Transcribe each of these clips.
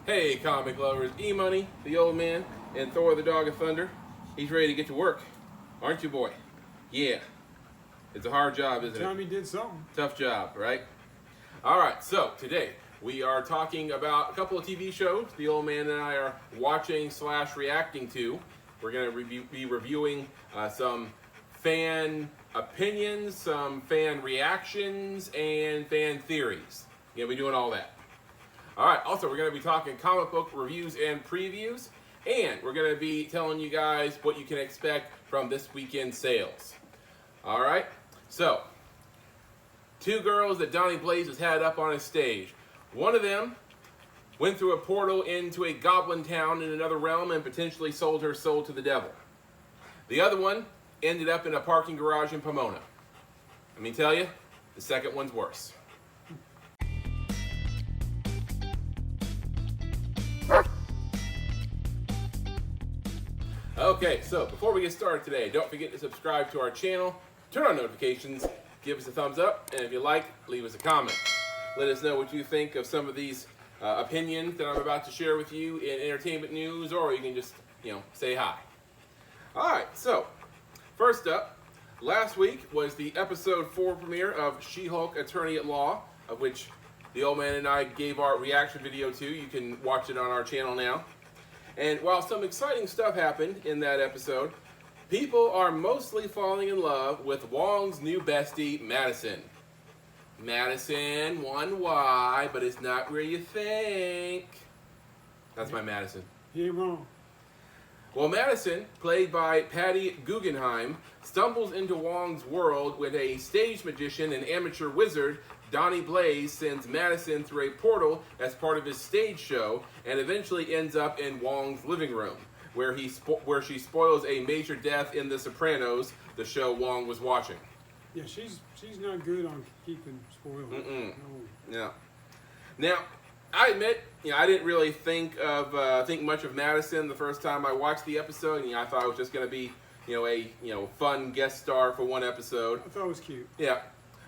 Hey, comic lovers, EMoney, the old man, and Thor the Dog of Thunder. He's ready to get to work, aren't you, boy? Yeah. It's a hard job, isn't it? Tommy did something. Tough job, right? All right, so today we are talking about a couple of TV shows the old man and I are watching / reacting to. We're going to be reviewing some fan opinions, some fan reactions, and fan theories. We're going to be doing all that. All right, also we're going to be talking comic book reviews and previews, and we're going to be telling you guys what you can expect from this weekend sales. All right, so two girls that Donnie Blaze has had up on his stage. One of them went through a portal into a goblin town in another realm and potentially sold her soul to the devil. The other one ended up in a parking garage in Pomona. Let me tell you, the second one's worse. Okay, so before we get started today, don't forget to subscribe to our channel, turn on notifications, give us a thumbs up, and if you like, leave us a comment. Let us know what you think of some of these opinions that I'm about to share with you in entertainment news, or you can just, say hi. All right, so first up, last week was the episode 4 premiere of She-Hulk Attorney at Law, of which the old man and I gave our reaction video to. You can watch it on our channel now. And while some exciting stuff happened in that episode, people are mostly falling in love with Wong's new bestie, Madison. Madison, one Y, but it's not where you think. That's my Madison. You ain't wrong. Well, Madison, played by Patty Guggenheim, stumbles into Wong's world when a stage magician and amateur wizard, Donnie Blaze, sends Madison through a portal as part of his stage show and eventually ends up in Wong's living room, where she spoils a major death in The Sopranos, the show Wong was watching. Yeah, she's not good on keeping spoilers. No. Yeah. Now, I admit, I didn't really think much of Madison the first time I watched the episode. I thought it was just going to be, a fun guest star for one episode. I thought it was cute. Yeah,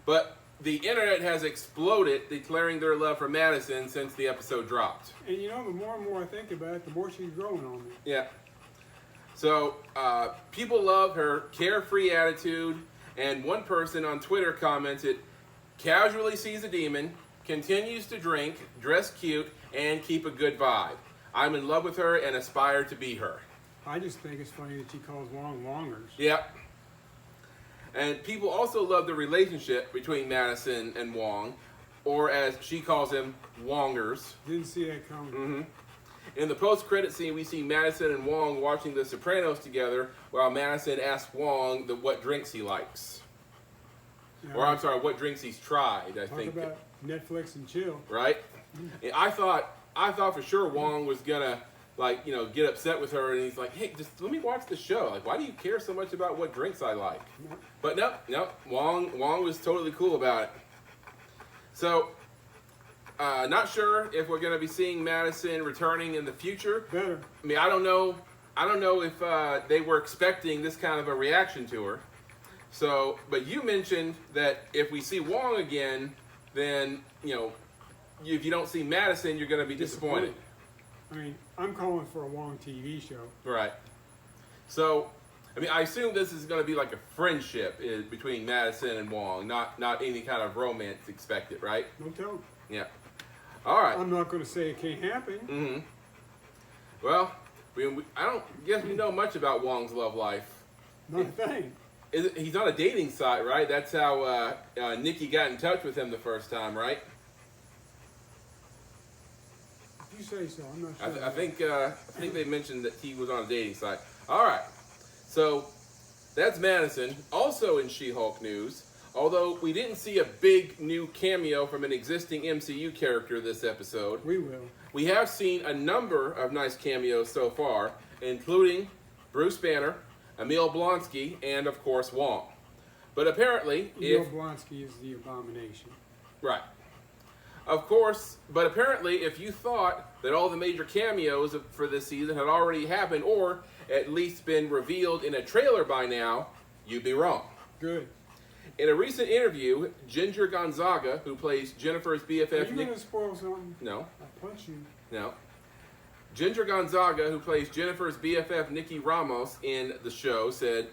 but the internet has exploded, declaring their love for Madison since the episode dropped. And the more and more I think about it, the more she's growing on me. Yeah. So people love her carefree attitude, and one person on Twitter commented, "Casually sees a demon, continues to drink, dress cute, and keep a good vibe. I'm in love with her and aspire to be her." I just think it's funny that she calls Wong Wongers. Yep. And people also love the relationship between Madison and Wong, or as she calls him, Wongers. Didn't see that coming. Mm-hmm. In the post-credit scene, we see Madison and Wong watching The Sopranos together, while Madison asks Wong what drinks he likes. Yeah, Or I'm sorry, what drinks he's tried, I talk think. about Netflix and chill. Right? And I thought for sure Wong was gonna get upset with her, and he's like, "Hey, just let me watch the show. Like, why do you care so much about what drinks I like?" But no, Wong was totally cool about it. So, not sure if we're gonna be seeing Madison returning in the future. Better. I mean, I don't know if they were expecting this kind of a reaction to her. So, but you mentioned that if we see Wong again, then if you don't see Madison, you're gonna be disappointed. I mean, I'm calling for a Wong TV show. Right. So, I assume this is going to be like a friendship between Madison and Wong, not any kind of romance expected, right? No telling. Yeah. All right. I'm not going to say it can't happen. Mm-hmm. Well, I don't guess we know much about Wong's love life. Not a thing. He's on a dating site, right? That's how Nikki got in touch with him the first time, right? You say so. I'm not sure. I think they mentioned that he was on a dating site. All right, so that's Madison. Also in She-Hulk news, although we didn't see a big new cameo from an existing MCU character this episode, We will. we have seen a number of nice cameos so far, including Bruce Banner, Emil Blonsky, and of course Wong. But apparently, Blonsky is the abomination. Right. Of course, but apparently if you thought that all the major cameos for this season had already happened or at least been revealed in a trailer by now, you'd be wrong. Good. In a recent interview, Ginger Gonzaga, who plays Jennifer's BFF... Are you going to spoil something? No. I'll punch you. No. Ginger Gonzaga, who plays Jennifer's BFF Nikki Ramos in the show, said,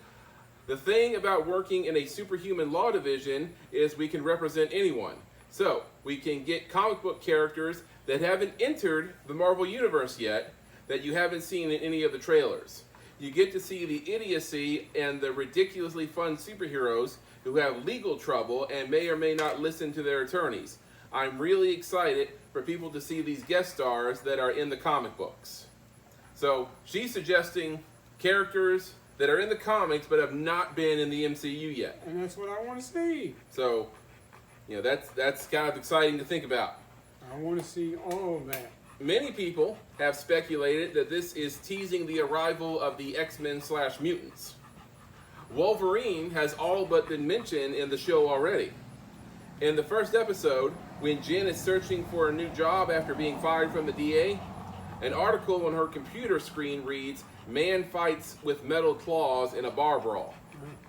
"The thing about working in a superhuman law division is we can represent anyone. So, we can get comic book characters that haven't entered the Marvel Universe yet, that you haven't seen in any of the trailers. You get to see the idiocy and the ridiculously fun superheroes who have legal trouble and may or may not listen to their attorneys. I'm really excited for people to see these guest stars that are in the comic books." So she's suggesting characters that are in the comics but have not been in the MCU yet. And that's what I want to see. So, that's kind of exciting to think about. I want to see all of that. Many people have speculated that this is teasing the arrival of the X-Men/mutants. Wolverine has all but been mentioned in the show already. In the first episode, when Jen is searching for a new job after being fired from the DA, an article on her computer screen reads, "Man fights with metal claws in a bar brawl."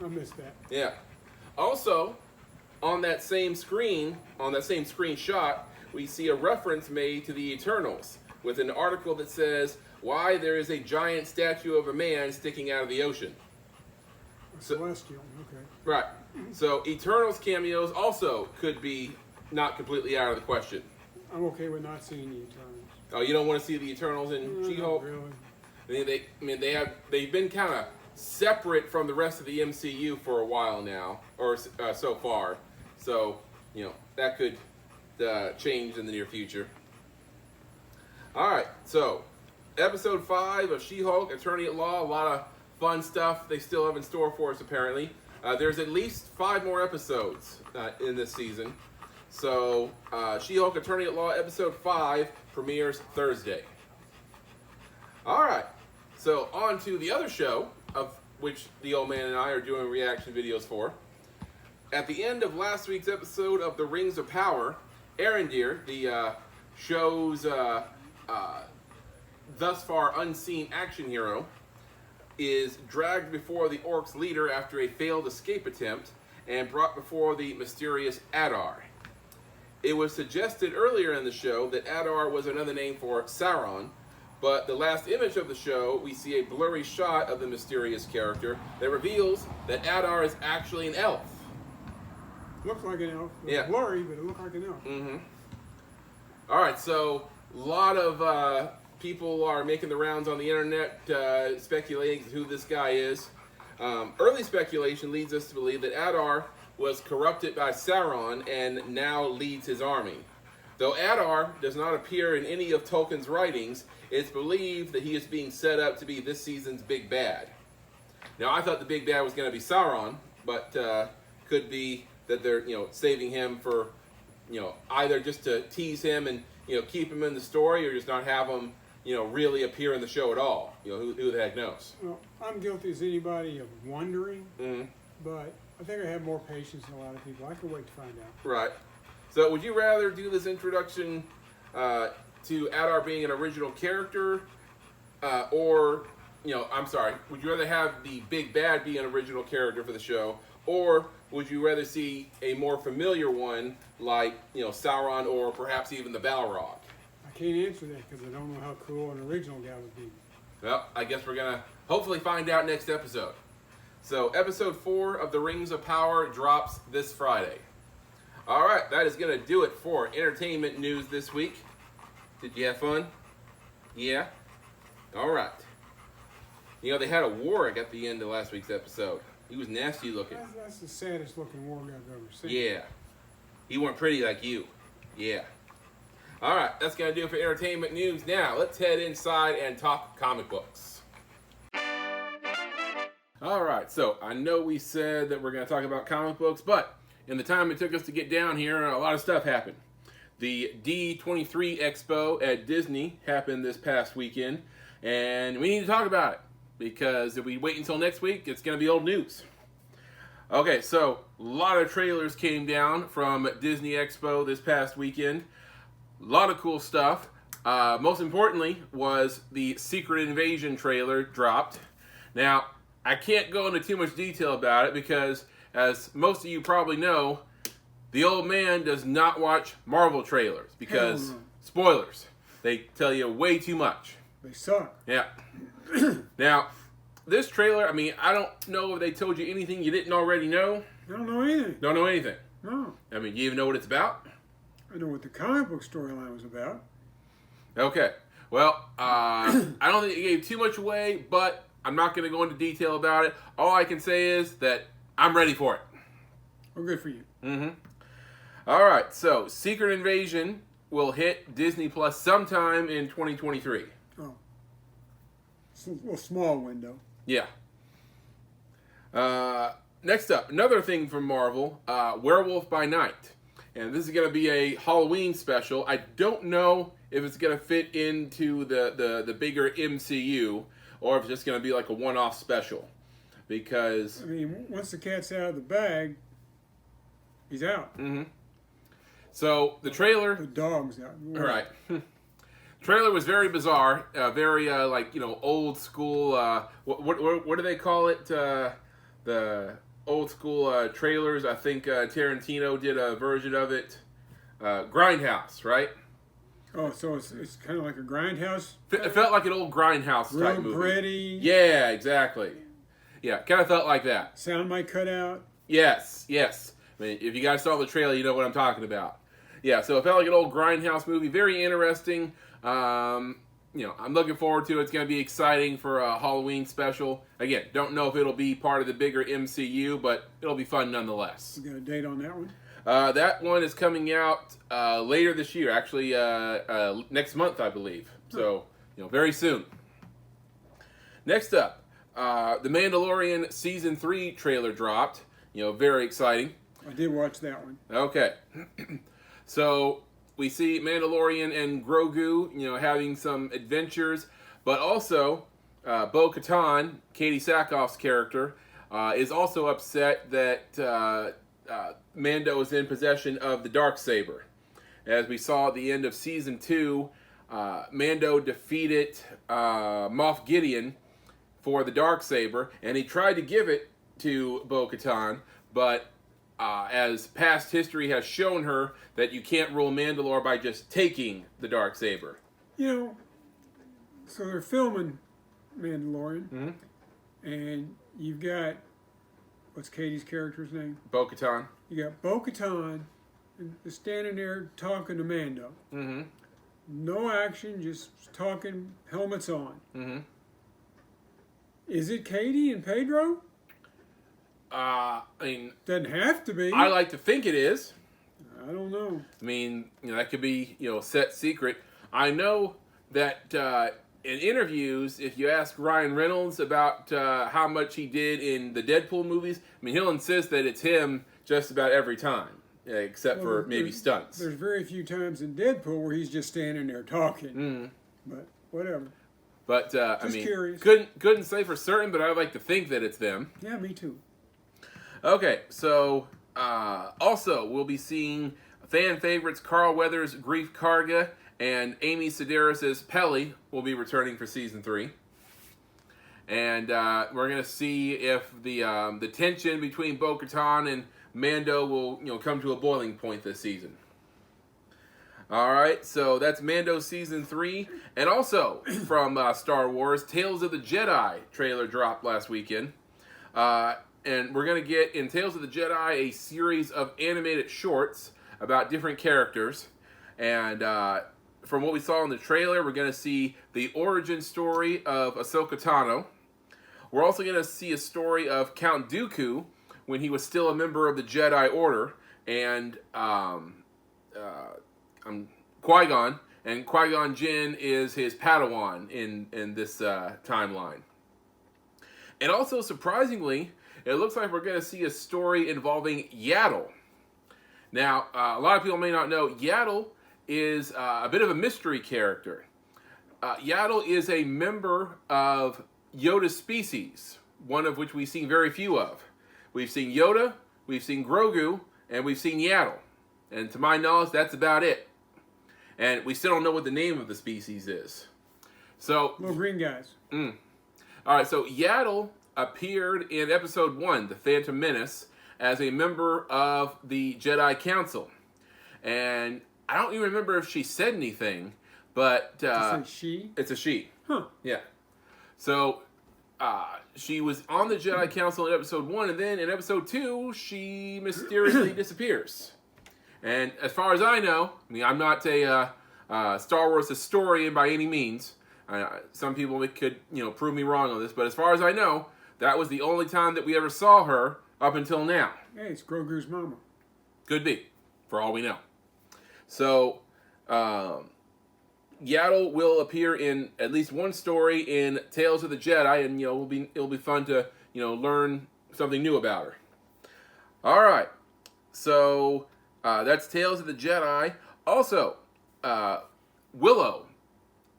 I missed that. Yeah. Also, on that same screenshot, we see a reference made to the Eternals with an article that says, "Why there is a giant statue of a man sticking out of the ocean." Celestial, okay. Right. So Eternals cameos also could be not completely out of the question. I'm okay with not seeing the Eternals. Oh, you don't want to see the Eternals in She-Hulk? Really. They've been kind of separate from the rest of the MCU for a while now, or so far. So that could change in the near future. All right, so episode 5 of She-Hulk, Attorney at Law. A lot of fun stuff they still have in store for us, apparently. There's at least 5 more episodes in this season. So She-Hulk, Attorney at Law, episode 5 premieres Thursday. All right, so on to the other show, of which the old man and I are doing reaction videos for. At the end of last week's episode of The Rings of Power, Arendir, the show's thus far unseen action hero, is dragged before the Orcs' leader after a failed escape attempt and brought before the mysterious Adar. It was suggested earlier in the show that Adar was another name for Sauron, but the last image of the show, we see a blurry shot of the mysterious character that reveals that Adar is actually an elf. Looks like an elf. It's Yeah. blurry, but it looks like an elf. Mm-hmm. All right, so a lot of people are making the rounds on the internet speculating who this guy is. Early speculation leads us to believe that Adar was corrupted by Sauron and now leads his army. Though Adar does not appear in any of Tolkien's writings, it's believed that he is being set up to be this season's big bad. Now, I thought the big bad was going to be Sauron, but could be that they're saving him for either just to tease him and keep him in the story, or just not have him really appear in the show at all. Who the heck knows? Well, I'm guilty as anybody of wondering, Mm-hmm. but I think I have more patience than a lot of people. I can wait to find out. Right. So would you rather do this introduction to Adar being an original character, or, would you rather have the big bad be an original character for the show, or would you rather see a more familiar one like, Sauron or perhaps even the Balrog? I can't answer that because I don't know how cool an original guy would be. Well, I guess we're going to hopefully find out next episode. So episode 4 of The Rings of Power drops this Friday. All right, that is going to do it for entertainment news this week. Did you have fun? Yeah? All right. They had a warg at the end of last week's episode. He was nasty looking. That's the saddest looking warg I've ever seen. Yeah. He weren't pretty like you. Yeah. All right, that's going to do it for entertainment news. Now, let's head inside and talk comic books. All right, so I know we said that we're going to talk about comic books, but in the time it took us to get down here, a lot of stuff happened. The D23 Expo at Disney happened this past weekend, and we need to talk about it, because if we wait until next week, it's going to be old news. Okay, so a lot of trailers came down from Disney Expo this past weekend. A lot of cool stuff. Most importantly was the Secret Invasion trailer dropped. Now, I can't go into too much detail about it because, as most of you probably know, the old man does not watch Marvel trailers because, spoilers, they tell you way too much. They suck. Yeah. Now, this trailer, I mean, I don't know if they told you anything you didn't already know. I don't know anything. Don't know anything. No. I mean, you even know what it's about? I know what the comic book storyline was about. Okay. Well, I don't think it gave too much away, but I'm not going to go into detail about it. All I can say is that I'm ready for it. Well, good for you. Mm-hmm. All right. So, Secret Invasion will hit Disney Plus sometime in 2023. Oh. It's a little small window. Yeah. Next up, another thing from Marvel, Werewolf by Night. And this is going to be a Halloween special. I don't know if it's going to fit into the bigger MCU or if it's just going to be like a one-off special. Because... I mean, once the cat's out of the bag, he's out. Mm-hmm. So, the trailer... The dog's out. All right. Trailer was very bizarre, very old school. What do they call it? The old school trailers. I think Tarantino did a version of it. Grindhouse, right? Oh, so it's kind of like a Grindhouse. It felt like an old Grindhouse type real movie. gritty. Yeah, exactly. Yeah, kind of felt like that. Sound might cut out. Yes. I mean, if you guys saw the trailer, you know what I'm talking about. Yeah, so it felt like an old Grindhouse movie. Very interesting. I'm looking forward to it. It's going to be exciting for a Halloween special. Again, don't know if it'll be part of the bigger MCU, but it'll be fun nonetheless. You got a date on that one? That one is coming out later this year, actually next month, I believe. So, very soon. Next up, The Mandalorian Season 3 trailer dropped. Very exciting. I did watch that one. Okay. So, we see Mandalorian and Grogu, having some adventures, but also Bo-Katan, Katie Sackhoff's character, is also upset that Mando is in possession of the Darksaber. As we saw at the end of Season 2, Mando defeated Moff Gideon for the Darksaber, and he tried to give it to Bo-Katan, but as past history has shown her that you can't rule Mandalore by just taking the Darksaber. So they're filming Mandalorian, Mm-hmm. and you've got, what's Katie's character's name? Bo-Katan. You got Bo-Katan standing there talking to Mando. Mm-hmm. No action, just talking, helmets on. Mm-hmm. Is it Katie and Pedro? I mean... Doesn't have to be. I like to think it is. I don't know. I mean, that could be, set secret. I know that in interviews, if you ask Ryan Reynolds about how much he did in the Deadpool movies, I mean, he'll insist that it's him just about every time, except for maybe stunts. There's very few times in Deadpool where he's just standing there talking. Mm. But whatever. But, I mean, curious. couldn't say for certain, but I'd like to think that it's them. Yeah, me too. Okay, so also we'll be seeing fan favorites Carl Weathers' Grief Karga and Amy Sedaris' Pelly will be returning for Season 3. And we're going to see if the tension between Bo-Katan and Mando will come to a boiling point this season. Alright, so that's Mando Season 3. And also from Star Wars, Tales of the Jedi trailer dropped last weekend. And we're going to get, in Tales of the Jedi, a series of animated shorts about different characters. And from what we saw in the trailer, we're going to see the origin story of Ahsoka Tano. We're also going to see a story of Count Dooku when he was still a member of the Jedi Order. And Qui-Gon. And Qui-Gon Jinn is his Padawan in this timeline. And also, surprisingly, it looks like we're going to see a story involving Yaddle. Now, a lot of people may not know, Yaddle is a bit of a mystery character. Yaddle is a member of Yoda's species, one of which we've seen very few of. We've seen Yoda, we've seen Grogu, and we've seen Yaddle. And to my knowledge, that's about it. And we still don't know what the name of the species is. So, Little green guys. All right, so Yaddle appeared in Episode 1, The Phantom Menace, as a member of the Jedi Council. And I don't even remember if she said anything, but Is it she? it's a she. Huh. Yeah. So she was on the Jedi Council in episode 1, and then in episode 2, she mysteriously disappears. And as far as I know, I mean, I'm not a Star Wars historian by any means. Some people could, prove me wrong on this, but as far as I know, that was the only time that we ever saw her up until now. Hey, it's Grogu's mama. Could be, for all we know. So, Yaddle will appear in at least one story in Tales of the Jedi, and it'll be fun to learn something new about her. All right, so that's Tales of the Jedi. Also, Willow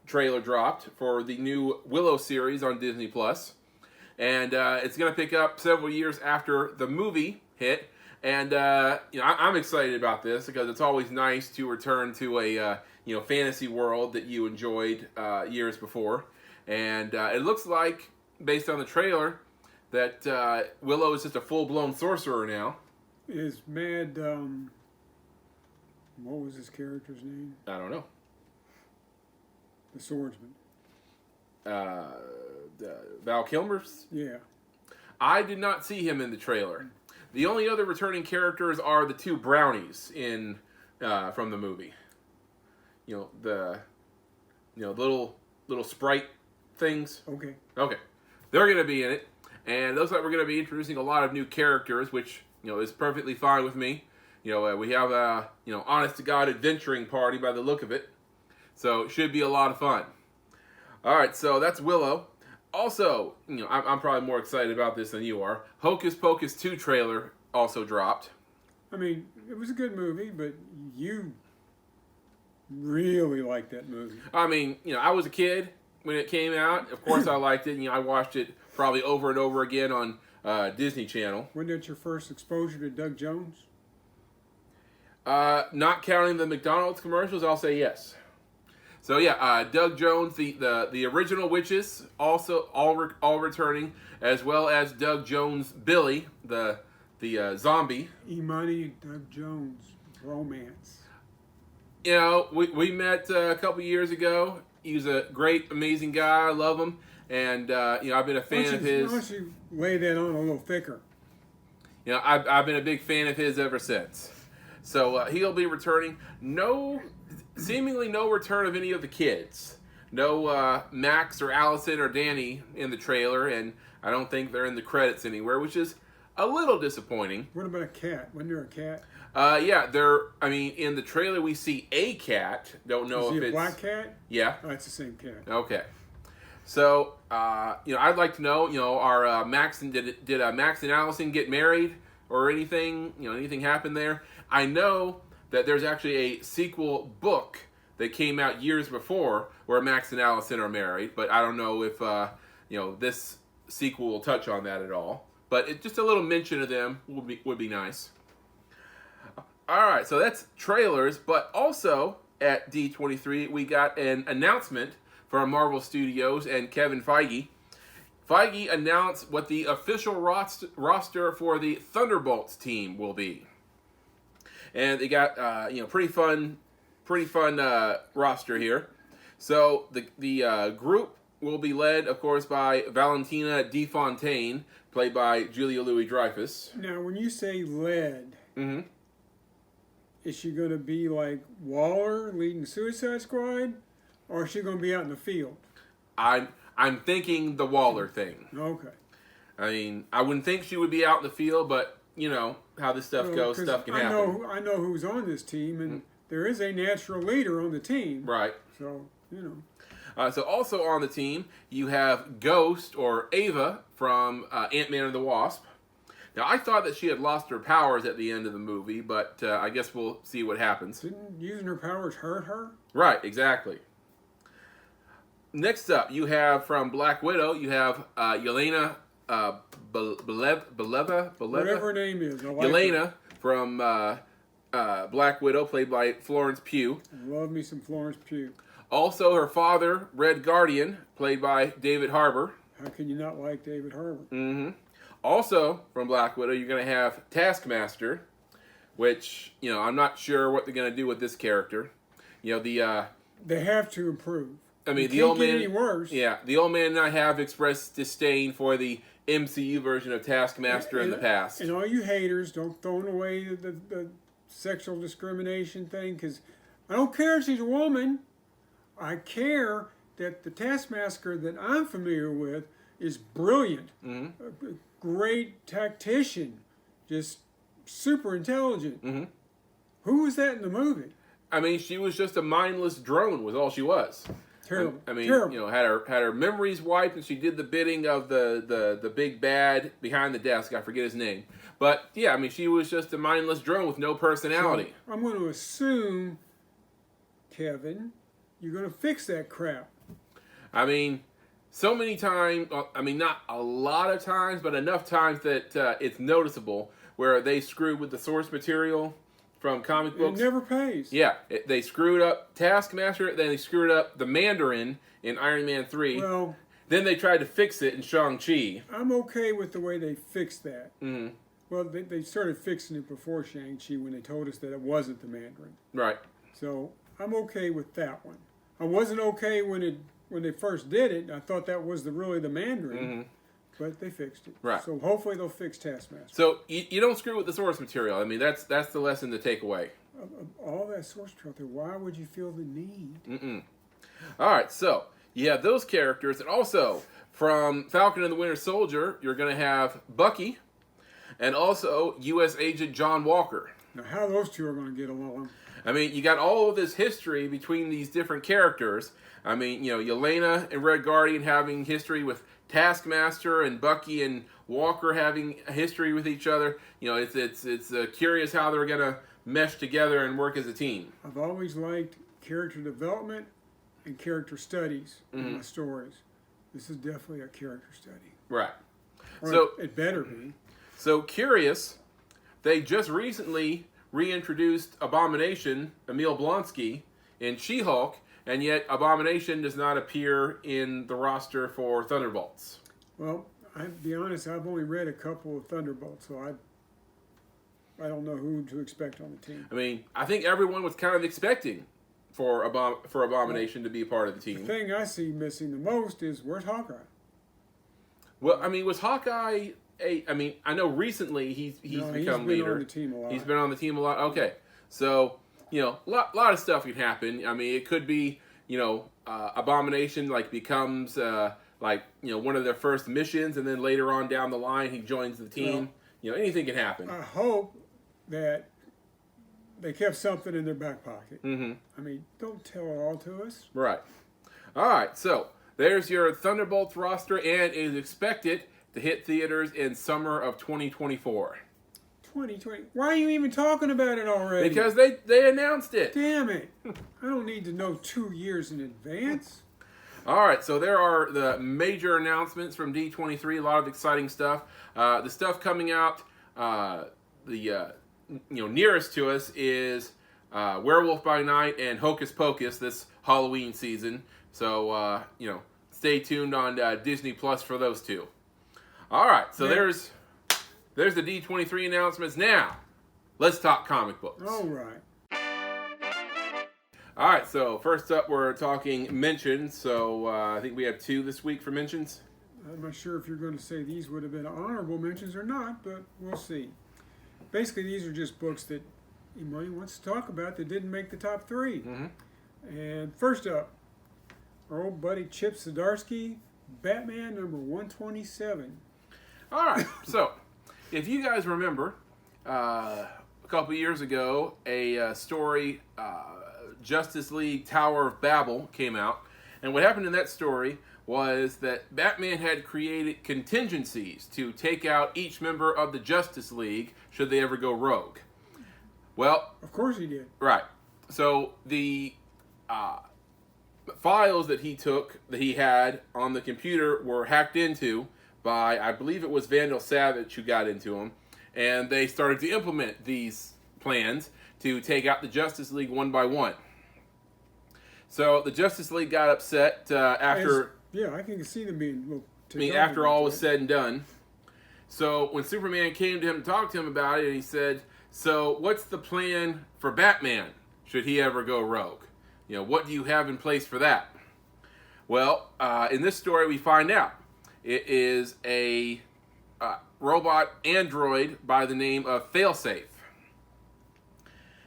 trailer dropped for the new Willow series on Disney Plus, and it's going to pick up several years after the movie hit. And I'm excited about this because it's always nice to return to a fantasy world that you enjoyed years before. And it looks like, based on the trailer, that Willow is just a full-blown sorcerer now. Is Mad, what was his character's name? I don't know. The swordsman. Val Kilmer's? Yeah. I did not see him in the trailer. The only other returning characters are the two brownies in from the movie. The little sprite things. Okay. Okay, they're going to be in it, and it looks like we're going to be introducing a lot of new characters, which is perfectly fine with me. We have a honest to God adventuring party by the look of it, so it should be a lot of fun. All right, so that's Willow. Also, I'm probably more excited about this than you are. Hocus Pocus 2 trailer also dropped. I mean, it was a good movie, but you really liked that movie. I mean, I was a kid when it came out. Of course I liked it. I watched it probably over and over again on Disney Channel. Wasn't that your first exposure to Doug Jones? Not counting the McDonald's commercials, I'll say yes. So yeah, Doug Jones, the original witches, also all returning, as well as Doug Jones Billy, the zombie. EMoney, Doug Jones, romance. We met a couple years ago. He was a great, amazing guy. I love him, and I've been a fan of his. Why don't you lay that on a little thicker? I've been a big fan of his ever since. So he'll be returning. Seemingly no return of any of the kids. No Max or Allison or Danny in the trailer, and I don't think they're in the credits anywhere, which is a little disappointing. What about a cat? Wasn't there a cat? Yeah, in the trailer we see a cat. Don't know if it's... Is he a black cat? Yeah. Oh, it's the same cat. Okay. So, I'd like to know, are Max and did Max and Allison get married or anything? Anything happen there? I know that there's actually a sequel book that came out years before where Max and Allison are married, but I don't know if this sequel will touch on that at all. But just a little mention of them would be nice. All right, so that's trailers, but also at D23 we got an announcement from Marvel Studios and Kevin Feige. Feige announced what the official roster for the Thunderbolts team will be. And they got pretty fun roster here. So the group will be led, of course, by Valentina De Fontaine, played by Julia Louis-Dreyfus. Now, when you say led, is she going to be like Waller leading Suicide Squad, or is she going to be out in the field? I'm thinking the Waller thing. Okay. I mean, I wouldn't think she would be out in the field, but how this stuff goes, stuff can happen. I know who's on this team, and there is a natural leader on the team. Right. So, So also on the team, you have Ghost, or Ava, from Ant-Man and the Wasp. Now, I thought that she had lost her powers at the end of the movie, but I guess we'll see what happens. Didn't using her powers hurt her? Right, exactly. Next up, you have from Black Widow, you have Yelena Beleva? Whatever her name is. Yelena from Black Widow, played by Florence Pugh. I love me some Florence Pugh. Also, her father, Red Guardian, played by David Harbour. How can you not like David Harbour? Mm-hmm. Also, from Black Widow, you're going to have Taskmaster, which, I'm not sure what they're going to do with this character. The They have to improve. I mean, it the can't old get man. any worse. Yeah, the old man and I have expressed disdain for the MCU version of Taskmaster in the past. And all you haters, don't throw away the sexual discrimination thing, because I don't care if she's a woman. I care that the Taskmaster that I'm familiar with is brilliant, a great tactician, just super intelligent. Who was that in the movie? I mean, she was just a mindless drone, was all she was. Terrible. I mean, Terrible. you know, had her memories wiped, and she did the bidding of the big bad behind the desk. I forget his name, but yeah, I mean, she was just a mindless drone with no personality. So I'm going to assume, Kevin, you're going to fix that crap. I mean, so many times. I mean, not a lot of times, but enough times that it's noticeable where they screwed with the source material from comic books. It never pays. Yeah, they screwed up Taskmaster, then they screwed up the Mandarin in Iron Man 3. Well, then they tried to fix it in Shang-Chi. I'm okay with the way they fixed that. Mm-hmm. Well, they started fixing it before Shang-Chi when they told us that it wasn't the Mandarin. Right. So I'm okay with that one. I wasn't okay when they first did it. I thought that was really the Mandarin. But they fixed it. Right. So hopefully they'll fix Taskmaster. So you don't screw with the source material. I mean, that's the lesson to take away. All that source material, why would you feel the need? All right, so you have those characters. And also, from Falcon and the Winter Soldier, you're going to have Bucky and also U.S. Agent John Walker. Now, how those two are going to get along? I mean, you got all of this history between these different characters. I mean, you know, Yelena and Red Guardian having history with Taskmaster, and Bucky and Walker having a history with each other. You know, it's curious how they're gonna mesh together and work as a team. I've always liked character development and character studies in my stories. This is definitely a character study. Right. Or So it better be. So curious, they just recently reintroduced Abomination, Emil Blonsky, in She-Hulk. And yet, Abomination does not appear in the roster for Thunderbolts. Well, I'll be honest, I've only read a couple of Thunderbolts, so I don't know who to expect on the team. I mean, I think everyone was kind of expecting for Abomination to be a part of the team. The thing I see missing the most is, where's Hawkeye? Well, I mean, was Hawkeye I mean, I know recently he's become leader. On the team a lot. He's been on the team a lot. Okay, so you know, a lot of stuff can happen. I mean, it could be, you know, Abomination becomes one of their first missions, and then later on down the line he joins the team. Well, you know, anything can happen. I hope that they kept something in their back pocket. I mean, don't tell it all to us. Right. All right. So there's your Thunderbolts roster, and it is expected to hit theaters in summer of 2024. 2020. Why are you even talking about it already? Because they announced it. Damn it. I don't need to know 2 years in advance. All right, so there are the major announcements from D23. A lot of exciting stuff. The stuff coming out, nearest to us is Werewolf by Night and Hocus Pocus this Halloween season. So stay tuned on Disney Plus for those two. All right, so there's the D23 announcements. Now, let's talk comic books. All right. All right, so first up, we're talking mentions. So I think we have 2 this week for mentions. I'm not sure if you're going to say these would have been honorable mentions or not, but we'll see. Basically, these are just books that EMoney wants to talk about that didn't make the top 3. And first up, our old buddy Chip Zdarsky, Batman number 127. All right, so if you guys remember, a couple years ago, a story, Justice League Tower of Babel, came out. And what happened in that story was that Batman had created contingencies to take out each member of the Justice League should they ever go rogue. Well, of course he did. Right. So the files that he had on the computer were hacked into by, I believe it was Vandal Savage who got into them, and they started to implement these plans to take out the Justice League one by one. So the Justice League got upset after... I can see them being... after all was said and done. So when Superman came to him to talk to him about it, he said, so what's the plan for Batman should he ever go rogue? what do you have in place for that? Well, in this story, we find out it is a robot android by the name of Failsafe.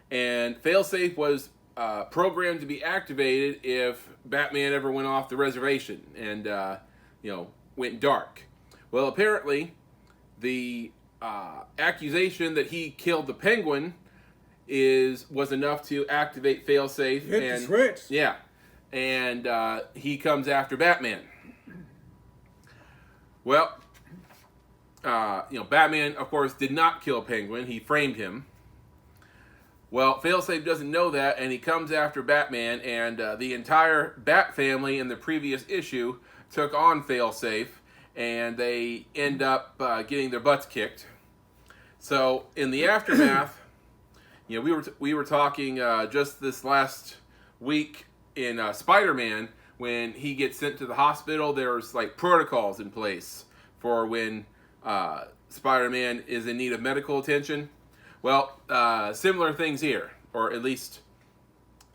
And Failsafe was programmed to be activated if Batman ever went off the reservation and, went dark. Well, apparently, the accusation that he killed the Penguin was enough to activate Failsafe. Hit the switch. Yeah. And he comes after Batman. Well, Batman, of course, did not kill Penguin. He framed him. Well, Failsafe doesn't know that, and he comes after Batman, and the entire Bat family in the previous issue took on Failsafe, and they end up getting their butts kicked. So, in the aftermath, we were talking just this last week in Spider-Man, when he gets sent to the hospital, there's like protocols in place for when Spider-Man is in need of medical attention. Well, similar things here, or at least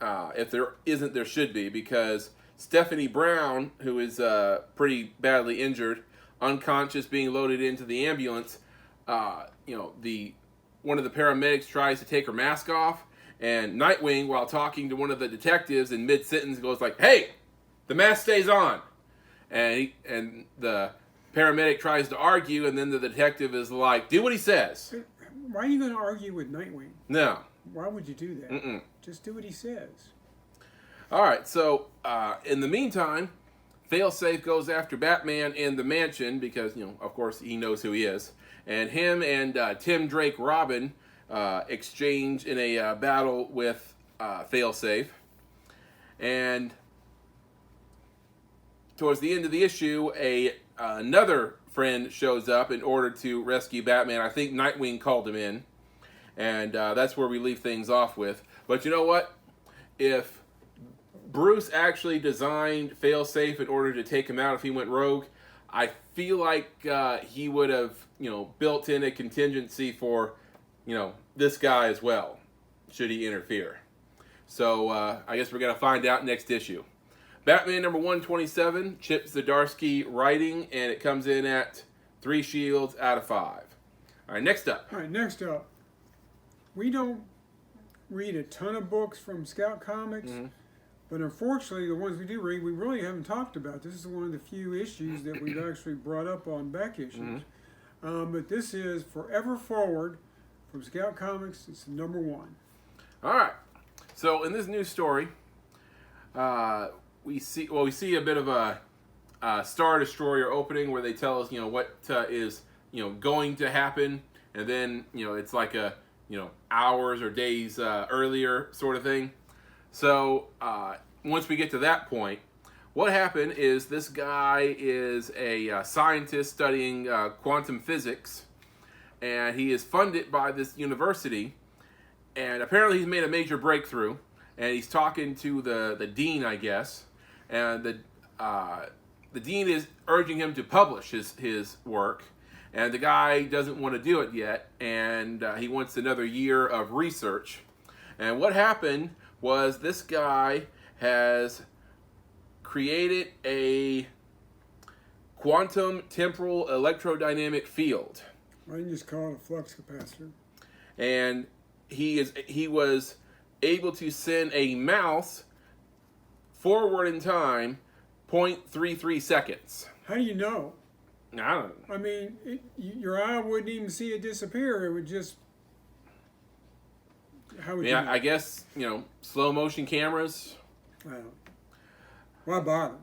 if there isn't, there should be, because Stephanie Brown, who is pretty badly injured, unconscious, being loaded into the ambulance, one of the paramedics tries to take her mask off, and Nightwing, while talking to one of the detectives in mid-sentence, goes like, "Hey, the mask stays on," and the paramedic tries to argue, and then the detective is like, "Do what he says." Why are you going to argue with Nightwing? No. Why would you do that? Mm-mm. Just do what he says. All right, so in the meantime, Failsafe goes after Batman in the mansion because, of course, he knows who he is. And him and Tim Drake Robin exchange in a battle with Failsafe. And towards the end of the issue, another friend shows up in order to rescue Batman. I think Nightwing called him in. And that's where we leave things off with. But you know what? If Bruce actually designed Failsafe in order to take him out if he went rogue, I feel like he would have, built in a contingency for, this guy as well, should he interfere. So I guess we're going to find out next issue. Batman number 127, Chip Zdarsky writing, and it comes in at 3 shields out of 5. All right, next up. We don't read a ton of books from Scout Comics, but unfortunately, the ones we do read, we really haven't talked about. This is one of the few issues that we've actually brought up on back issues. But this is Forever Forward from Scout Comics. It's number 1. All right. So in this new story, we see a bit of a Star Destroyer opening where they tell us, what is, going to happen, and then, it's like a, hours or days earlier sort of thing. So once we get to that point, what happened is this guy is a scientist studying quantum physics, and he is funded by this university, and apparently he's made a major breakthrough, and he's talking to the dean, I guess, and the dean is urging him to publish his work, and the guy doesn't want to do it yet, and he wants another year of research. And what happened was this guy has created a quantum temporal electrodynamic field. Why don't you just call it a flux capacitor? And he was able to send a mouse forward in time 0.33 seconds. How do you know? I don't know. I mean, your eye wouldn't even see it disappear. It would just... How would you know? I guess, slow motion cameras. Why bother?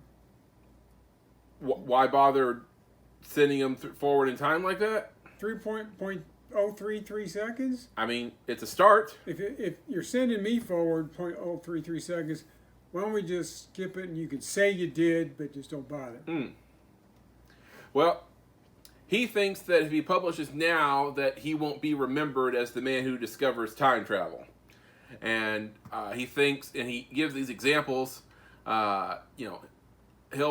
Why bother sending them forward in time like that? 3.033 seconds? I mean, it's a start. If you're sending me forward 0.033 seconds, why don't we just skip it and you can say you did, but just don't bother? Well, he thinks that if he publishes now that he won't be remembered as the man who discovers time travel. And he thinks, and he gives these examples, he'll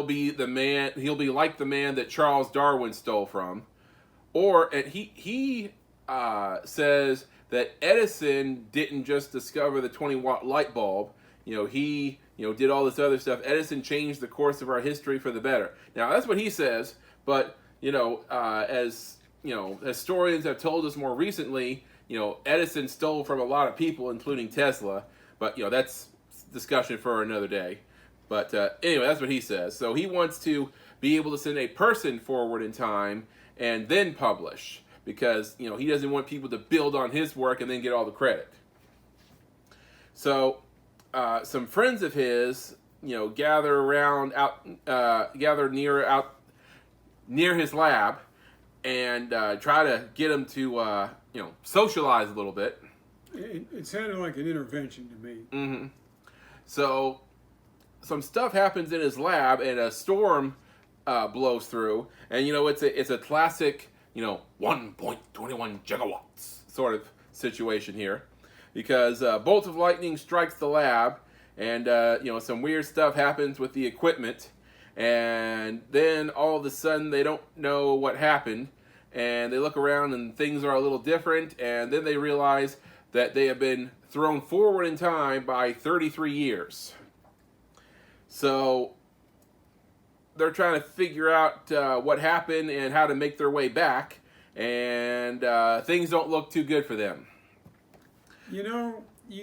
be like the man that Charles Darwin stole from. And he says that Edison didn't just discover the 20-watt light bulb. he did all this other stuff. Edison changed the course of our history for the better. Now that's what he says, but as historians have told us more recently, Edison stole from a lot of people, including Tesla. But that's discussion for another day. But anyway, that's what he says. So he wants to be able to send a person forward in time and then publish, because he doesn't want people to build on his work and then get all the credit. So some friends of his, gather near his lab and try to get him to socialize a little bit. It sounded like an intervention to me. Mm-hmm. So some stuff happens in his lab, and a storm blows through, and it's a classic 1.21 gigawatts sort of situation here, because a bolt of lightning strikes the lab, and some weird stuff happens with the equipment, and then all of a sudden they don't know what happened, and they look around and things are a little different, and then they realize that they have been thrown forward in time by 33 years. So they're trying to figure out what happened and how to make their way back, and things don't look too good for them. You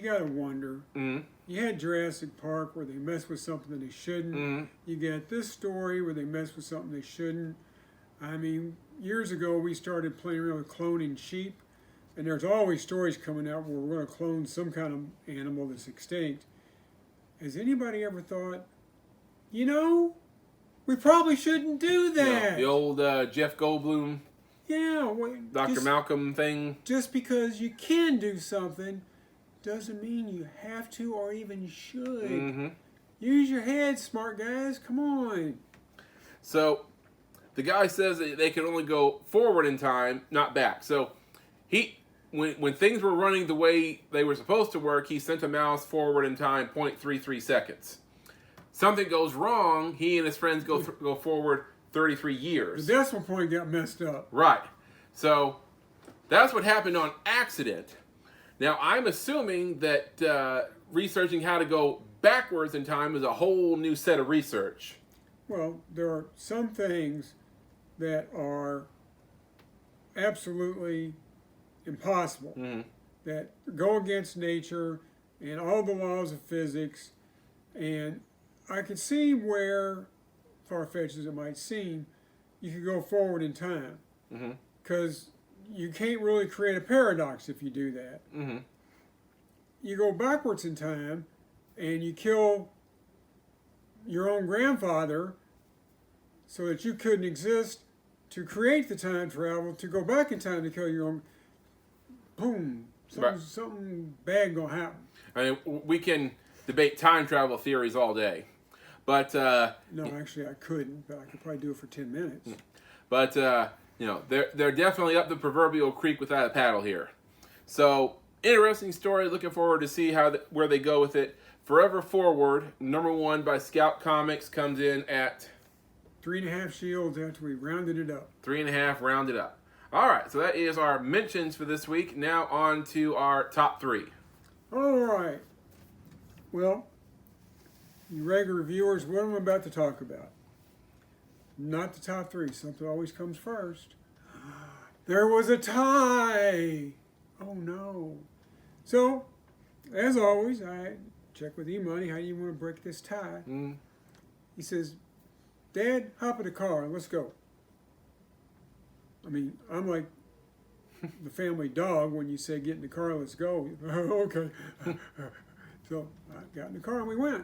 gotta wonder. Mm-hmm. You had Jurassic Park where they mess with something they shouldn't. Mm-hmm. You got this story where they mess with something they shouldn't. I mean, years ago we started playing around with cloning sheep, and there's always stories coming out where we're going to clone some kind of animal that's extinct. Has anybody ever thought, we probably shouldn't do that? The old Jeff Goldblum, Dr. Malcolm thing. Just because you can do something doesn't mean you have to or even should. Mm-hmm. Use your head, smart guys. Come on. So the guy says that they can only go forward in time, not back. So when things were running the way they were supposed to work, he sent a mouse forward in time 0.33 seconds. Something goes wrong, he and his friends go forward 33 years. The decimal point got messed up. Right. So that's what happened on accident. Now, I'm assuming that researching how to go backwards in time is a whole new set of research. Well, there are some things that are absolutely impossible, Mm-hmm. that go against nature and all the laws of physics, and I could see where, far-fetched as it might seem, you could go forward in time, because you can't really create a paradox if you do that. Mm-hmm. You go backwards in time and you kill your own grandfather so that you couldn't exist to create the time travel to go back in time to kill your own. Boom. Something bad gonna happen. I mean, we can debate time travel theories all day, but no, actually I couldn't, but I could probably do it for 10 minutes. But they're definitely up the proverbial creek without a paddle here. So interesting story. Looking forward to see where they go with it. Forever Forward, #1 by Scout Comics, comes in at 3.5 shields after we rounded it up. 3.5 rounded up. All right, so that is our mentions for this week. Now on to our top 3. All right. Well, you regular viewers, what am I about to talk about? Not the top 3. Something always comes first. There was a tie. Oh, no. So, as always, I check with EMoney. How do you want to break this tie? He says, Dad, hop in the car. Let's go. I mean, I'm like the family dog when you say get in the car, let's go. Okay. So I got in the car and we went.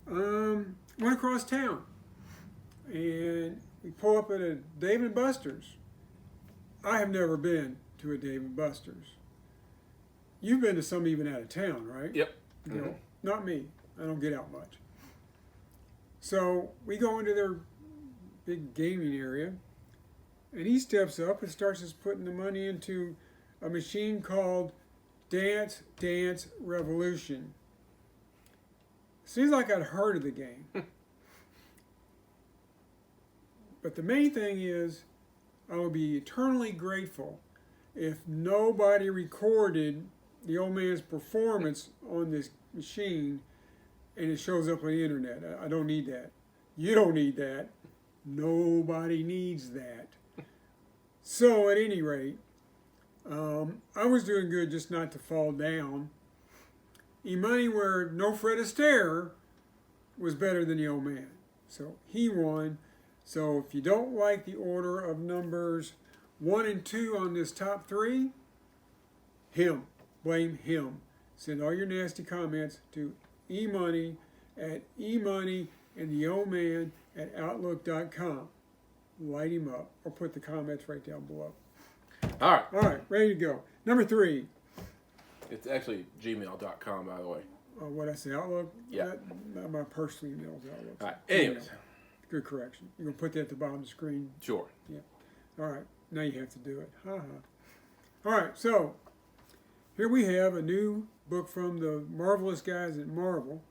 Went across town. And we pull up at a Dave & Buster's. I have never been to a Dave & Buster's. You've been to some even out of town, right? Yep. No, not me. I don't get out much. So we go into their big gaming area. And he steps up and starts just putting the money into a machine called Dance Dance Revolution. Seems like I'd heard of the game. But the main thing is, I will be eternally grateful if nobody recorded the old man's performance on this machine, and it shows up on the internet. I don't need that. You don't need that. Nobody needs that. So at any rate, I was doing good just not to fall down. EMoney, where no Fred Astaire was better than the old man. So he won. So if you don't like the order of numbers 1 and 2 on this top 3, him. Blame him. Send all your nasty comments to EMoney at EMoney and the old man at outlook.com. Light him up or put the comments right down below. All right. All right, ready to go. Number 3. It's actually gmail.com, by the way. What I say, Outlook? Yeah. Not my personal email is Outlook. All right. Anyways. Good correction. You're going to put that at the bottom of the screen? Sure. Yeah. All right. Now you have to do it. Ha ha. All right. So here we have a new book from the marvelous guys at Marvel.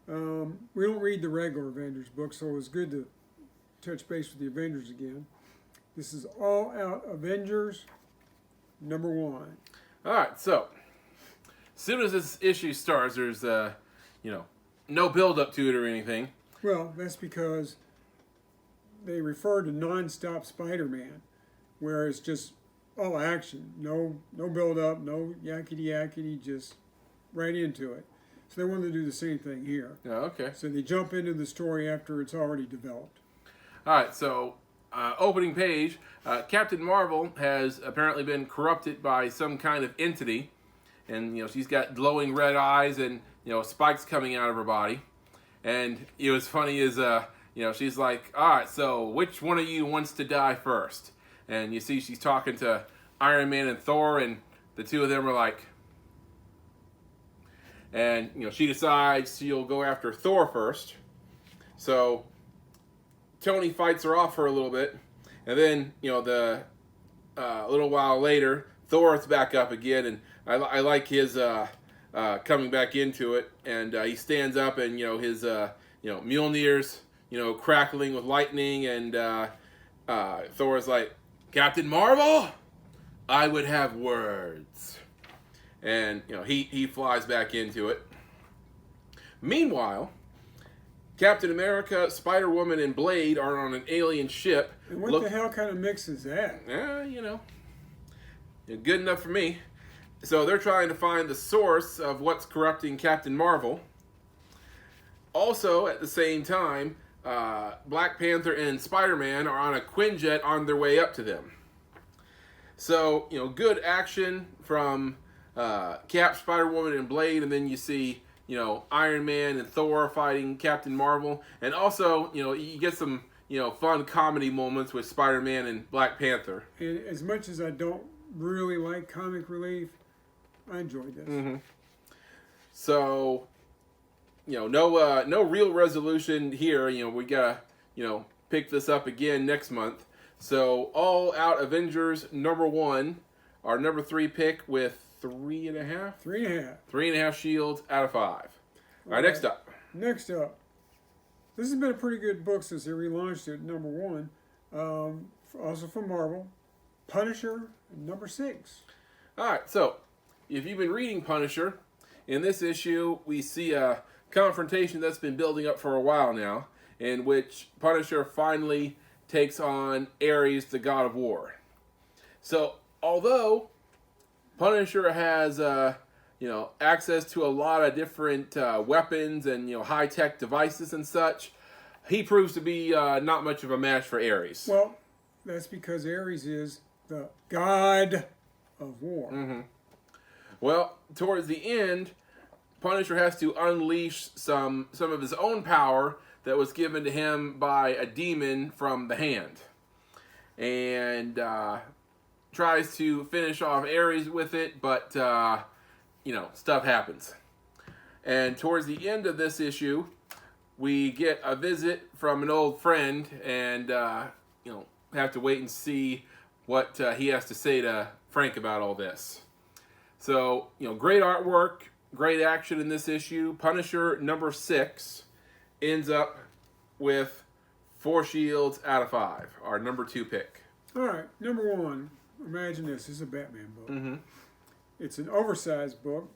We don't read the regular Avengers book, so it was good to touch base with the Avengers again. This is All Out Avengers number 1. All right. So as soon as this issue starts, there's no build up to it or anything. Well, that's because they refer to non-stop Spider-Man, where it's just all action, no build up, no yakety, just right into it. So they wanted to do the same thing here. Oh, okay. So they jump into the story after it's already developed. All right, so opening page, Captain Marvel has apparently been corrupted by some kind of entity, and she's got glowing red eyes and spikes coming out of her body. And it was funny is she's like, all right, so which one of you wants to die first? And you see she's talking to Iron Man and Thor, and the two of them are like, and she decides she'll go after Thor first. So Tony fights her off for a little bit, and then a little while later, Thor's back up again, and I like his coming back into it, and he stands up, and his Mjolnir's crackling with lightning, and Thor's like, Captain Marvel, I would have words. And he flies back into it. Meanwhile, Captain America, Spider-Woman, and Blade are on an alien ship. And what the hell kind of mix is that? Good enough for me. So they're trying to find the source of what's corrupting Captain Marvel. Also, at the same time, Black Panther and Spider-Man are on a Quinjet on their way up to them. So, good action from Cap, Spider-Woman, and Blade, and then you see, Iron Man and Thor fighting Captain Marvel. And also, you get some, fun comedy moments with Spider-Man and Black Panther. And as much as I don't really like comic relief, I enjoyed this. Mm-hmm. So, no real resolution here. We gotta, pick this up again next month. So, All Out Avengers number 1, our number 3 pick with 3.5? 3.5. 3.5 shields out of 5. All right, next up. Next up. This has been a pretty good book since they relaunched it, number 1. Also from Marvel. Punisher, number 6. All right, so if you've been reading Punisher, in this issue, we see a confrontation that's been building up for a while now, in which Punisher finally takes on Ares, the god of war. So, although Punisher has, access to a lot of different weapons and, high-tech devices and such, he proves to be not much of a match for Ares. Well, that's because Ares is the god of war. Mm-hmm. Well, towards the end, Punisher has to unleash some of his own power that was given to him by a demon from the Hand. And tries to finish off Ares with it, but, stuff happens. And towards the end of this issue, we get a visit from an old friend, and, have to wait and see what he has to say to Frank about all this. So, great artwork, great action in this issue. Punisher number 6 ends up with 4 shields out of 5, our number 2 pick. All right, number 1. Imagine this. This is a Batman book. Mm-hmm. It's an oversized book,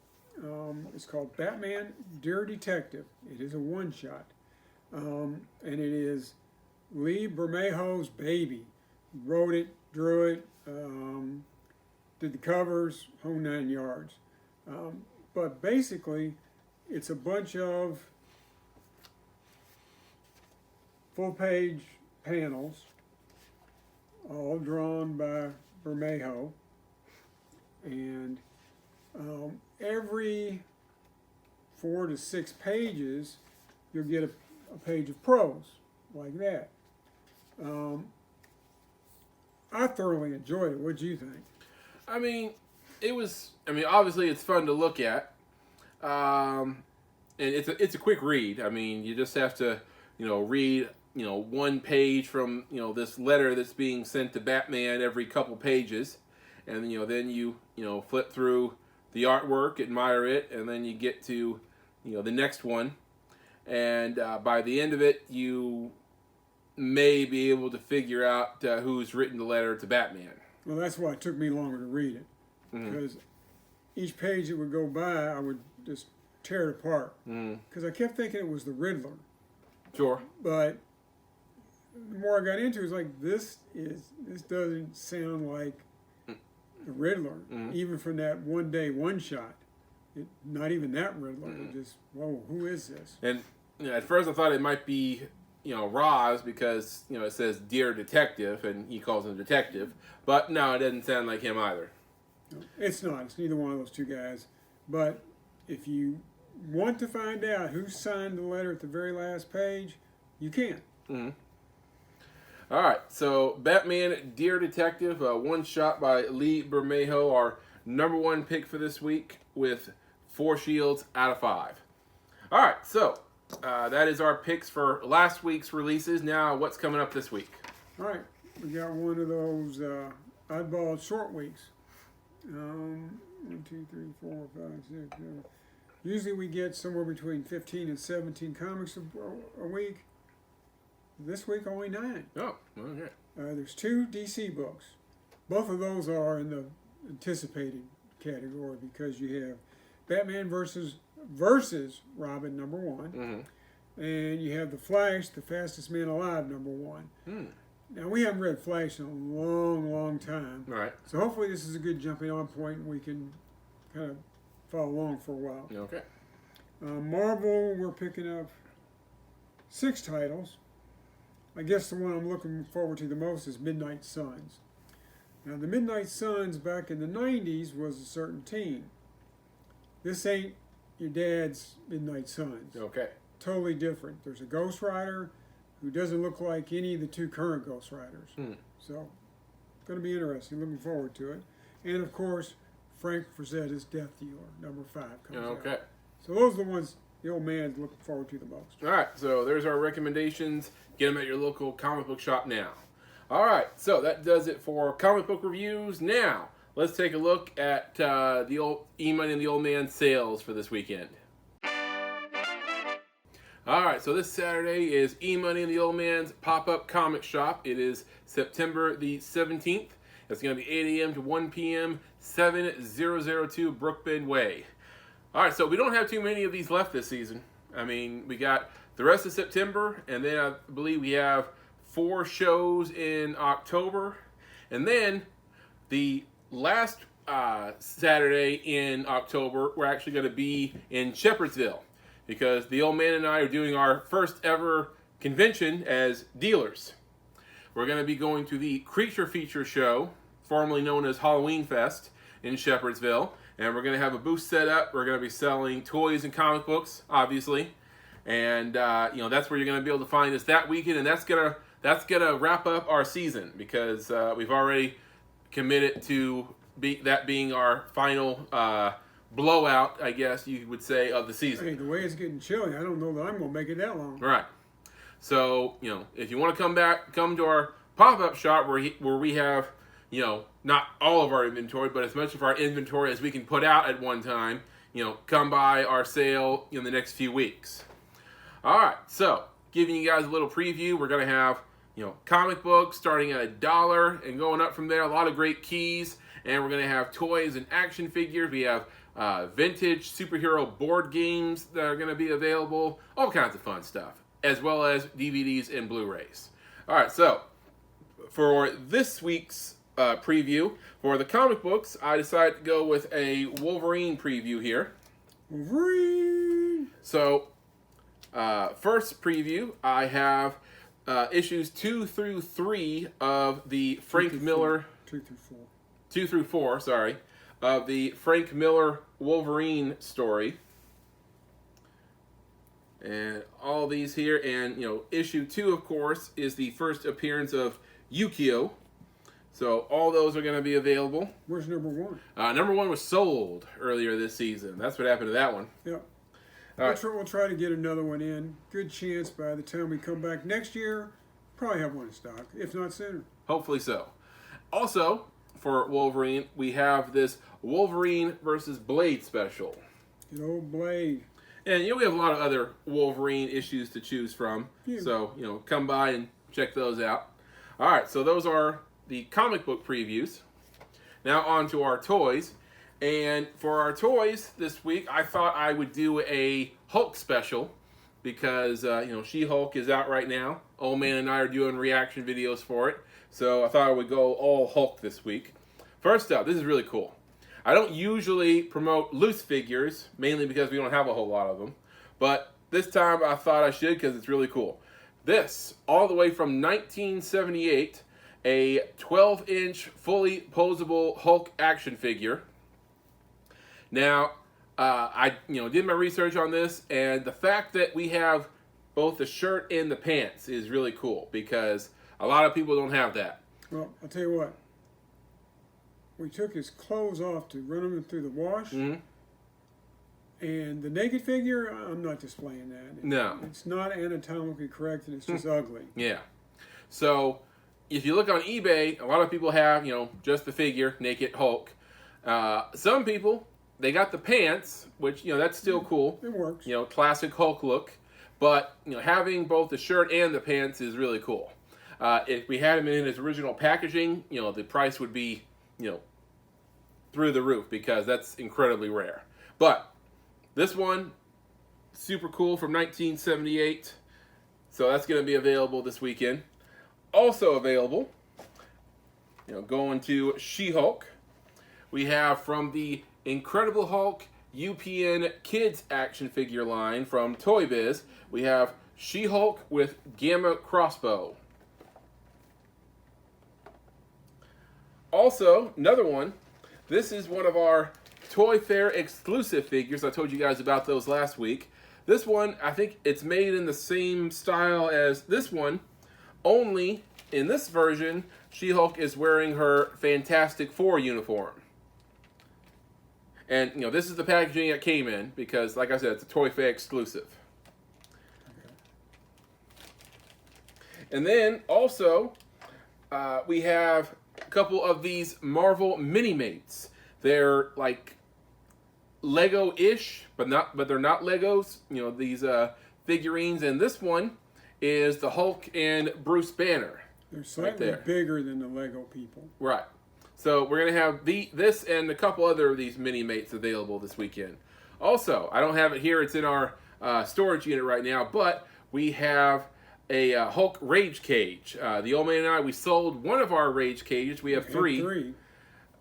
It's called Batman Dear Detective. It is a one-shot. And it is Lee Bermejo's baby. He wrote it, drew it, did the covers, whole 9 yards. But basically, it's a bunch of full-page panels, all drawn by Bermejo. And every 4 to 6 pages, you'll get a page of prose, like that. I thoroughly enjoyed it. What'd you think? I mean, obviously it's fun to look at. And it's a quick read. I mean, you just have to, read, one page from, this letter that's being sent to Batman every couple pages. And, then you flip through the artwork, admire it, and then you get to, the next one. And by the end of it, you may be able to figure out who's written the letter to Batman. Well, that's why it took me longer to read it. Because each page that would go by, I would just tear it apart. Because I kept thinking it was the Riddler. Sure. But the more I got into it, it's like, this doesn't sound like the Riddler. Even from that one-day one-shot. Not even that Riddler. It just, whoa, who is this? And at first I thought it might be, Roz, because, it says Dear Detective, and he calls him Detective. But no, it doesn't sound like him either. No, it's not. It's neither one of those two guys. But if you want to find out who signed the letter at the very last page, you can. All right, so Batman Dear Detective, one shot by Lee Bermejo, our number 1 pick for this week with 4 shields out of 5. All right, so that is our picks for last week's releases. Now, what's coming up this week? All right, we got one of those oddball short weeks. 1, 2, 3, 4, 5, 6, 7. Usually we get somewhere between 15 and 17 comics a week. This week only 9. Oh, okay. There's 2 DC books. Both of those are in the anticipated category because you have Batman versus Robin #1, and you have The Flash, the fastest man alive #1. Now we haven't read Flash in a long, long time. All right. So hopefully this is a good jumping on point and we can kind of follow along for a while. Okay. Marvel, we're picking up 6 titles. I guess the one I'm looking forward to the most is Midnight Suns. Now the Midnight Suns back in the 90s was a certain team. This ain't your dad's Midnight Suns. Okay. Totally different. There's a Ghost Rider who doesn't look like any of the 2 current Ghost Riders. So, going to be interesting. Looking forward to it. And of course, Frank Frazetta's Death Dealer, #5 comes out. Okay. So those are the ones the old man's looking forward to the most. All right, so there's our recommendations. Get them at your local comic book shop now. All right, so that does it for comic book reviews. Now, let's take a look at the old EMoney and the Old Man sales for this weekend. All right, so this Saturday is EMoney and the Old Man's pop-up comic shop. It is September the 17th. It's going to be 8 a.m. to 1 p.m., 7002 Brookbend Way. All right, so we don't have too many of these left this season. I mean, we got the rest of September, and then I believe we have 4 shows in October. And then the last Saturday in October, we're actually going to be in Shepherdsville because the Old Man and I are doing our first ever convention as dealers. We're going to be going to the Creature Feature Show, formerly known as Halloween Fest, in Shepherdsville. And we're going to have a booth set up. We're going to be selling toys and comic books, obviously. And, that's where you're going to be able to find us that weekend. And that's gonna wrap up our season because we've already committed to that being our final blowout, I guess you would say, of the season. Hey, the way it's getting chilly, I don't know that I'm going to make it that long. Right. So, if you want to come to our pop-up shop where we have, not all of our inventory, but as much of our inventory as we can put out at one time, come by our sale in the next few weeks. All right, so giving you guys a little preview, we're going to have, comic books starting at $1 and going up from there. A lot of great keys, and we're going to have toys and action figures. We have vintage superhero board games that are going to be available, all kinds of fun stuff, as well as DVDs and Blu-rays. All right, so for this week's preview, for the comic books, I decided to go with a Wolverine preview here. Wolverine! So, first preview, I have issues 2 through 3 of the Frank Miller... 2 through 4. 2 through 4, sorry, of the Frank Miller Wolverine story. And all these here, and issue 2, of course, is the first appearance of Yukio. So all those are going to be available. Where's number 1? Number 1 was sold earlier this season. That's what happened to that one. Yep. All right. We'll try to get another one in. Good chance by the time we come back next year, probably have one in stock, if not sooner. Hopefully so. Also, for Wolverine, we have this Wolverine versus Blade special. Good old Blade. And we have a lot of other Wolverine issues to choose from. Yeah. So, come by and check those out. All right, so those are the comic book previews. Now on to our toys. And for our toys this week, I thought I would do a Hulk special because, She-Hulk is out right now. Old Man and I are doing reaction videos for it. So I thought I would go all Hulk this week. First up, this is really cool. I don't usually promote loose figures, mainly because we don't have a whole lot of them. But this time I thought I should because it's really cool. This, all the way from 1978, a 12-inch fully posable Hulk action figure. Now, I did my research on this, and the fact that we have both the shirt and the pants is really cool because a lot of people don't have that. Well, I'll tell you what. We took his clothes off to run them through the wash. Mm-hmm. And the naked figure, I'm not displaying that. No. It's not anatomically correct, and it's just ugly. Yeah. So, if you look on eBay, a lot of people have, just the figure, naked Hulk. Some people, they got the pants, which, that's still cool. It works. Classic Hulk look. But, having both the shirt and the pants is really cool. If we had him in his original packaging, the price would be, through the roof because that's incredibly rare. But this one, super cool from 1978. So that's going to be available this weekend. Also available, going to She-Hulk. We have from the Incredible Hulk UPN Kids action figure line from Toy Biz, we have She-Hulk with Gamma Crossbow. Also, another one, this is one of our Toy Fair exclusive figures. I told you guys about those last week. This one, I think it's made in the same style as this one, only in this version, She-Hulk is wearing her Fantastic Four uniform. And, this is the packaging it came in because, like I said, it's a Toy Fair exclusive. And then, also, we have a couple of these Marvel Mini-Mates. They're like Lego-ish, but they're not Legos. These figurines, and this one is the Hulk and Bruce Banner. They're slightly bigger than the Lego people. Right. So we're gonna have this and a couple other of these Mini-Mates available this weekend. Also, I don't have it here; it's in our storage unit right now. But we have a Hulk Rage Cage. The old man and I, we sold one of our Rage Cages. We have three.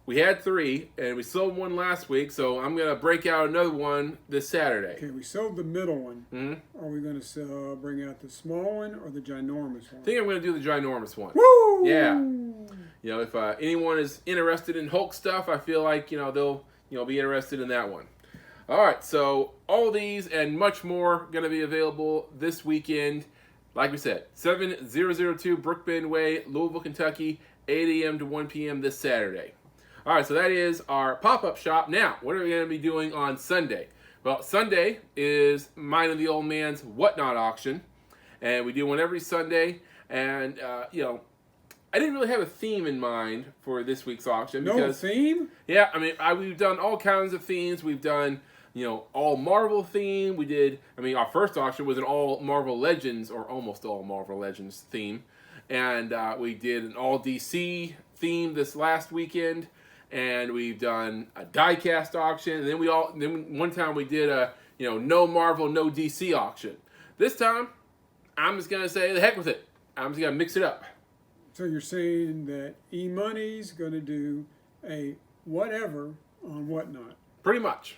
We had 3, and we sold one last week, so I'm going to break out another one this Saturday. Okay, we sold the middle one. Mm-hmm. Are we going to bring out the small one or the ginormous one? I think I'm going to do the ginormous one. Woo! Yeah. If anyone is interested in Hulk stuff, I feel like, they'll, be interested in that one. All right, so all these and much more going to be available this weekend. Like we said, 7002 Brookbend Way, Louisville, Kentucky, 8 a.m. to 1 p.m. this Saturday. All right, so that is our pop-up shop. Now, what are we going to be doing on Sunday? Well, Sunday is mine and the old man's Whatnot auction, and we do one every Sunday. And I didn't really have a theme in mind for this week's auction. No theme? Yeah, we've done all kinds of themes. We've done all Marvel theme. We did. Our first auction was an all Marvel Legends or almost all Marvel Legends theme, and we did an all DC theme this last weekend. and we've done a die-cast auction, and then one time we did a no Marvel, no DC auction. This time, I'm just gonna say the heck with it. I'm just gonna mix it up. So you're saying that EMoney's going to do a whatever on Whatnot? Pretty much.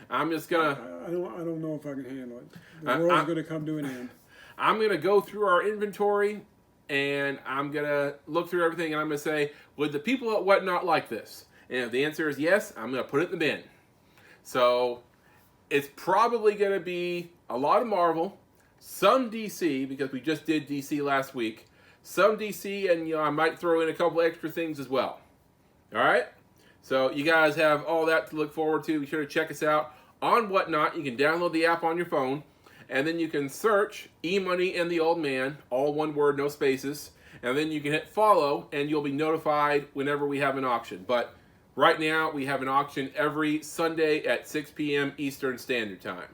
I'm just gonna. I don't know if I can handle it. The world's going to come to an end. I'm gonna go through our inventory, and I'm gonna look through everything, and I'm gonna say, would the people at Whatnot like this? And if the answer is yes, I'm gonna put it in the bin. So it's probably gonna be a lot of Marvel, some DC because we just did DC last week, some DC, and I might throw in a couple extra things as well. All right. So you guys have all that to look forward to. Be sure to check us out on Whatnot. You can download the app on your phone, and then you can search EMoney and the Old Man, all one word, no spaces, and then you can hit follow, and you'll be notified whenever we have an auction. But right now, we have an auction every Sunday at 6 p.m. Eastern Standard Time.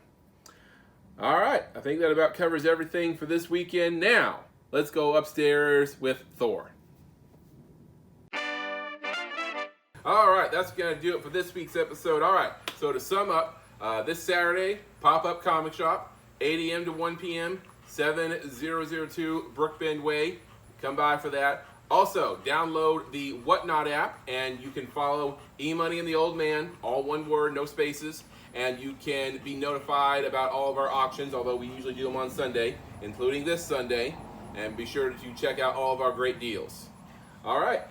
All right, I think that about covers everything for this weekend. Now, let's go upstairs with Thor. All right, that's going to do it for this week's episode. All right, so to sum up, this Saturday, Pop-Up Comic Shop, 8 a.m. to 1 p.m., 7002 Brookbend Way. Come by for that. Also, download the Whatnot app, and you can follow EMoney and the Old Man, all one word, no spaces, and you can be notified about all of our auctions, although we usually do them on Sunday, including this Sunday, and be sure to check out all of our great deals. All right.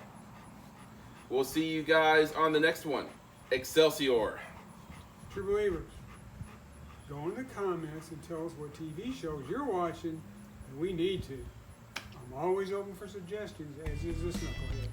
We'll see you guys on the next one. Excelsior. True believers, go in the comments and tell us what TV shows you're watching, and we need to. I'm always open for suggestions, as is this knucklehead.